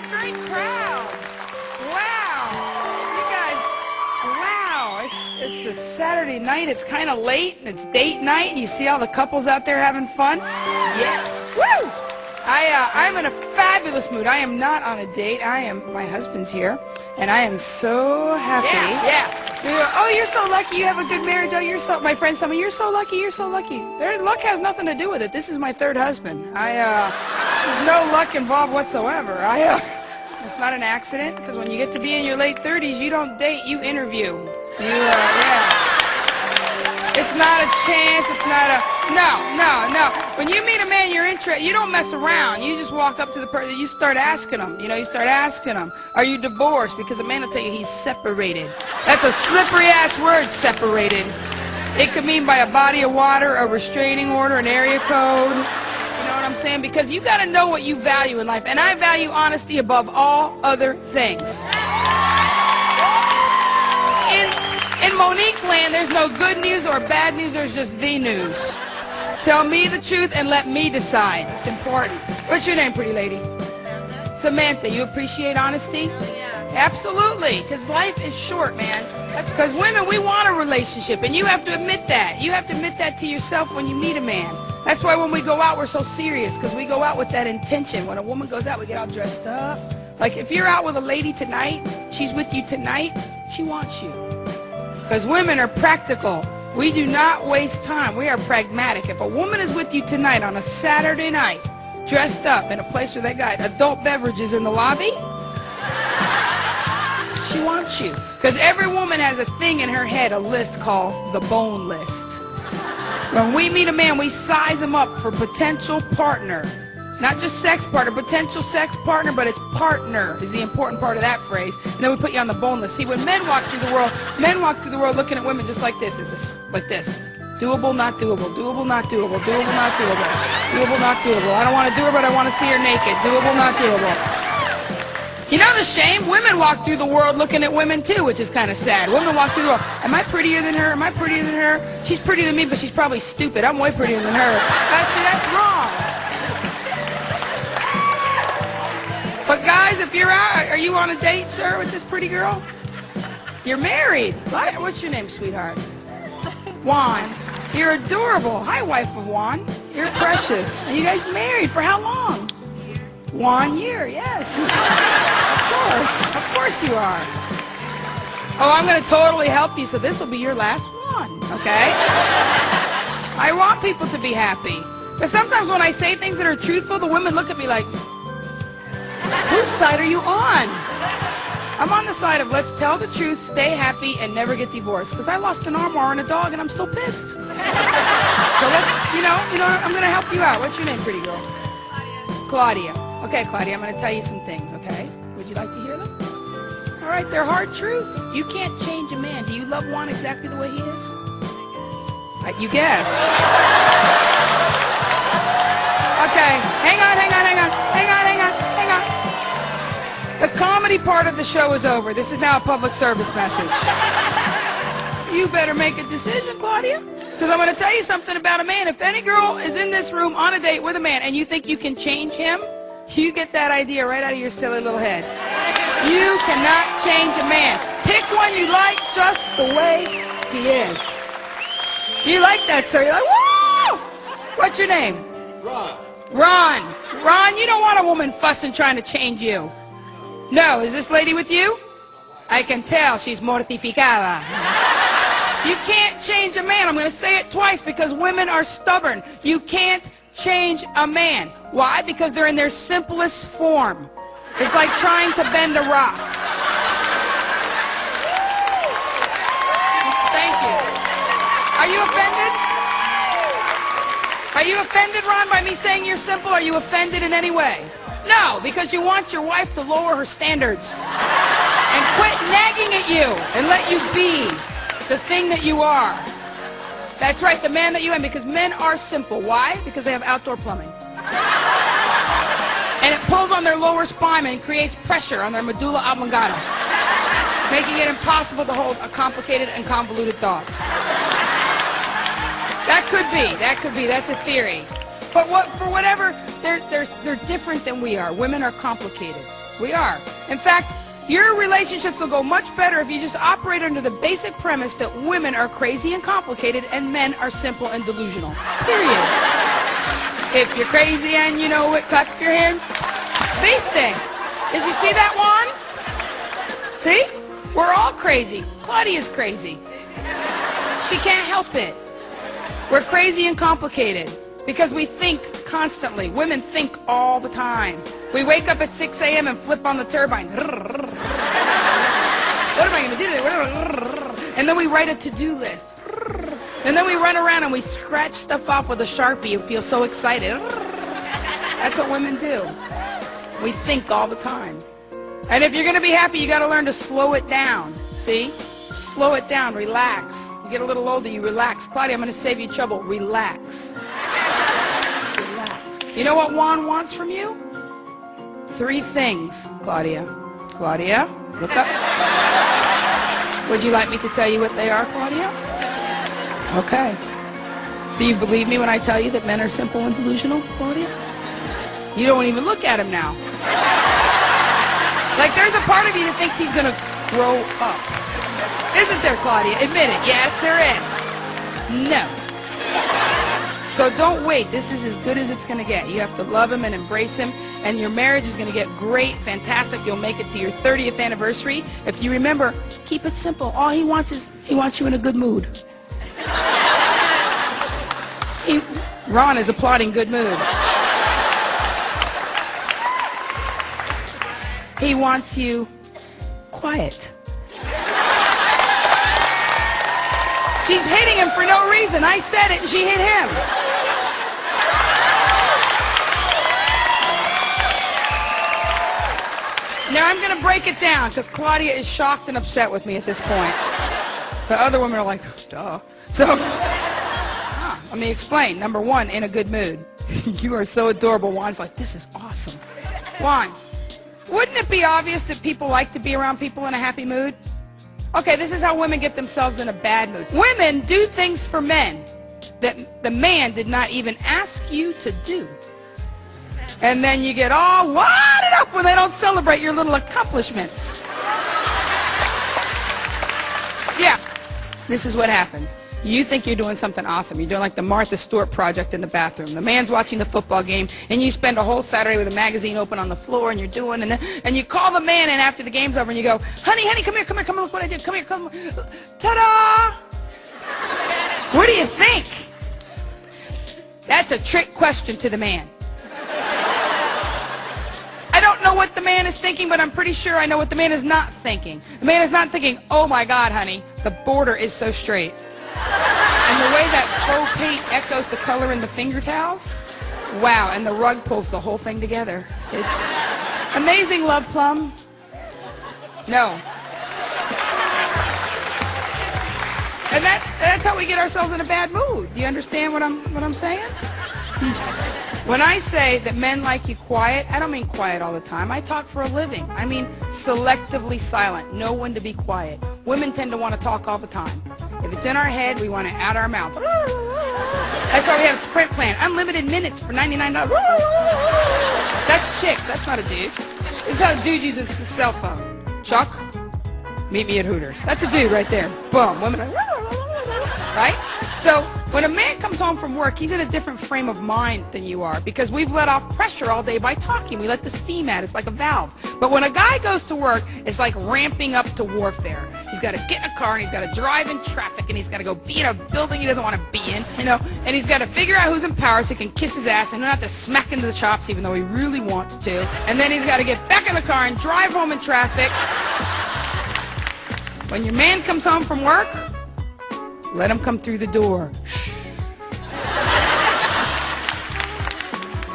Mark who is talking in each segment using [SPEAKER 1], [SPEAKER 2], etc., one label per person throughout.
[SPEAKER 1] great crowd. Wow. You guys, wow. It's a Saturday night. It's kind of late, and it's date night. And you see all the couples out there having fun? Yeah. Woo! I'm in a fabulous mood. I am not on a date. My husband's here, and I am so happy. Yeah. Oh, you're so lucky. You have a good marriage. Oh, my friends tell me, you're so lucky. You're so lucky. Luck has nothing to do with it. This is my third husband. There's no luck involved whatsoever. It's not an accident, because when you get to be in your late 30s, you don't date, you interview. Yeah. It's not a chance. It's not a... No. When you meet a man you're interested, you don't mess around. You just walk up to the person, you start asking him. You start asking him, are you divorced? Because a man will tell you he's separated. That's a slippery-ass word, separated. It could mean by a body of water, a restraining order, an area code. You know what I'm saying? Because you got to know what you value in life. And I value honesty above all other things. In Monique land, there's no good news or bad news, there's just the news. Tell me the truth and let me decide. It's important. What's your name, pretty lady? Samantha. You appreciate honesty?
[SPEAKER 2] Yeah.
[SPEAKER 1] Absolutely, because life is short, man. Because women, we want a relationship, and you have to admit that. You have to admit that to yourself when you meet a man. That's why when we go out, we're so serious, because we go out with that intention. When a woman goes out, we get all dressed up. Like, if you're out with a lady tonight, she's with you tonight, she wants you. Because women are practical. We do not waste time. We are pragmatic. If a woman is with you tonight on a Saturday night, dressed up in a place where they got adult beverages in the lobby, she wants you. Because every woman has a thing in her head, a list called the bone list. When we meet a man, we size him up for potential partner. Not just sex partner, potential sex partner, but it's partner is the important part of that phrase. And then we put you on the bone list. See, when men walk through the world looking at women just like this. It's just like this. Doable, not doable. Doable, not doable. Doable, not doable. Doable, not doable. I don't want to do her, but I want to see her naked. Doable, not doable. You know the shame? Women walk through the world looking at women too, which is kind of sad. Women walk through the world. Am I prettier than her? Am I prettier than her? She's prettier than me, but she's probably stupid. I'm way prettier than her. That's wrong. But guys, if you're out, are you on a date, sir, with this pretty girl? You're married. What's your name, sweetheart? Juan. You're adorable. Hi, wife of Juan. You're precious. Are you guys married for how long? 1 year, yes. Of course you are. Oh, I'm going to totally help you, so this will be your last one, okay? I want people to be happy. But sometimes when I say things that are truthful, the women look at me like, whose side are you on? I'm on the side of let's tell the truth, stay happy, and never get divorced. Because I lost an armoire and a dog, and I'm still pissed. So let's, I'm going to help you out. What's your name, pretty girl? Claudia. Okay, Claudia, I'm going to tell you some things, okay? Would you like to hear them? All right, they're hard truths. You can't change a man. Do you love Juan exactly the way he is? You guess. Okay, hang on. The comedy part of the show is over. This is now a public service message. You better make a decision, Claudia. Because I'm going to tell you something about a man. If any girl is in this room on a date with a man and you think you can change him, you get that idea right out of your silly little head. You cannot change a man. Pick one you like just the way he is. You like that, sir? You're like, woo! What's your name? Ron. Ron, you don't want a woman fussing trying to change you. No, is this lady with you? I can tell she's mortificada. You can't change a man. I'm going to say it twice because women are stubborn. You can't change a man. Why? Because they're in their simplest form. It's like trying to bend a rock. Thank you. Are you offended? Are you offended, Ron, by me saying you're simple? Are you offended in any way? No, because you want your wife to lower her standards and quit nagging at you and let you be the thing that you are. That's right, the man that you am, because men are simple. Why? Because they have outdoor plumbing. And it pulls on their lower spine and creates pressure on their medulla oblongata, making it impossible to hold a complicated and convoluted thought. That could be, that's a theory. But for whatever, they're different than we are. Women are complicated. We are. In fact, your relationships will go much better if you just operate under the basic premise that women are crazy and complicated and men are simple and delusional. Period. If you're crazy and you know it, clap your hand. Bee sting. Did you see that one? See? We're all crazy. Claudia's crazy. She can't help it. We're crazy and complicated because we think constantly. Women think all the time. We wake up at 6 a.m. and flip on the turbine. What am I going to do today? And then we write a to-do list. And then we run around and we scratch stuff off with a Sharpie and feel so excited. That's what women do. We think all the time. And if you're going to be happy, you got to learn to slow it down. See? Slow it down. Relax. You get a little older, you relax. Claudia, I'm going to save you trouble. Relax. Relax. You know what Juan wants from you? 3 things, Claudia. Claudia, look up. Would you like me to tell you what they are, Claudia? Okay. Do you believe me when I tell you that men are simple and delusional, Claudia? You don't even look at him now. Like there's a part of you that thinks he's going to grow up. Isn't there, Claudia? Admit it. Yes, there is. No. So don't wait. This is as good as it's going to get. You have to love him and embrace him, and your marriage is going to get great, fantastic. You'll make it to your 30th anniversary. If you remember, keep it simple. All he wants is, he wants you in a good mood. Ron is applauding good mood. He wants you quiet. She's hitting him for no reason. I said it and she hit him. Now I'm going to break it down because Claudia is shocked and upset with me at this point. The other women are like, duh. So, let me explain. Number 1, in a good mood. You are so adorable. Juan's like, this is awesome. Juan, wouldn't it be obvious that people like to be around people in a happy mood? Okay, this is how women get themselves in a bad mood. Women do things for men that the man did not even ask you to do. And then you get all wadded up when they don't celebrate your little accomplishments. Yeah, this is what happens. You think you're doing something awesome. You're doing like the Martha Stewart project in the bathroom. The man's watching the football game, and you spend a whole Saturday with a magazine open on the floor, and you're doing, and you call the man in after the game's over, and you go, honey, come here, look what I did. Come here, come. Ta-da! What do you think? That's a trick question to the man. I don't know what the man is thinking, but I'm pretty sure I know what the man is not thinking. The man is not thinking, oh my God, honey, the border is so straight. And the way that faux paint echoes the color in the finger towels, wow, and the rug pulls the whole thing together. It's amazing, Love Plum. No. And that's how we get ourselves in a bad mood. Do you understand what I'm saying? When I say that men like you quiet, I don't mean quiet all the time. I talk for a living. I mean selectively silent. Know when to be quiet. Women tend to want to talk all the time. If it's in our head, we want it out our mouth. That's why we have Sprint plan. Unlimited minutes for $99. That's chicks. That's not a dude. This is how a dude uses his cell phone. Chuck, meet me at Hooters. That's a dude right there. Boom. Women are, right? So when a man comes home from work, he's in a different frame of mind than you are because we've let off pressure all day by talking. We let the steam out. It's like a valve. But when a guy goes to work, it's like ramping up to warfare. He's got to get in a car and he's got to drive in traffic and he's got to go be in a building he doesn't want to be in, and he's got to figure out who's in power so he can kiss his ass and not have to smack into the chops even though he really wants to. And then he's got to get back in the car and drive home in traffic. When your man comes home from work, let him come through the door.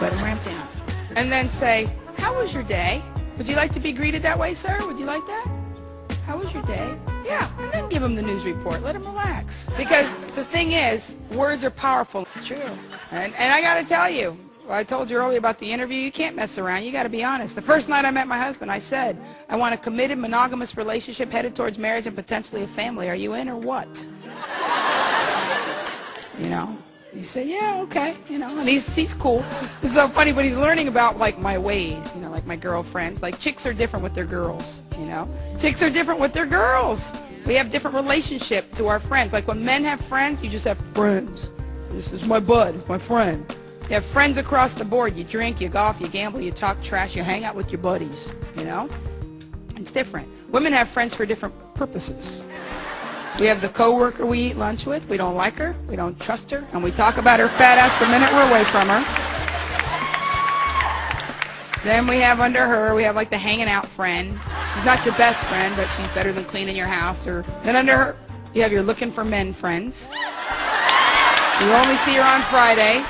[SPEAKER 1] Let him ramp down. And then say, how was your day? Would you like to be greeted that way, sir? Would you like that? How was your day? Yeah, and then give him the news report. Let him relax. Because the thing is, words are powerful. It's true. And I got to tell you, I told you earlier about the interview, you can't mess around. You got to be honest. The first night I met my husband, I said, I want a committed, monogamous relationship headed towards marriage and potentially a family. Are you in or what? You say, yeah, okay, you know, and he's cool. It's so funny, but he's learning about, like, my ways, you know, like my girlfriends. Like, chicks are different with their girls, you know. Chicks are different with their girls. We have different relationship to our friends. Like, when men have friends, you just have friends. This is my bud, it's my friend. You have friends across the board. You drink, you golf, you gamble, you talk trash, you hang out with your buddies, you know. It's different. Women have friends for different purposes. We have the coworker we eat lunch with. We don't like her. We don't trust her. And we talk about her fat ass the minute we're away from her. Then we have under her, we have like the hanging out friend. She's not your best friend, but she's better than cleaning your house. Or then under her, you have your looking for men friends. You only see her on Friday.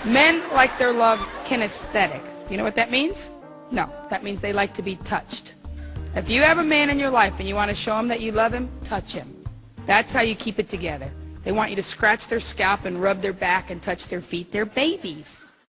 [SPEAKER 1] Men like their love kinesthetic. You know what that means? No, that means they like to be touched. If you have a man in your life and you want to show him that you love him, touch him. That's how you keep it together. They want you to scratch their scalp and rub their back and touch their feet. They're babies.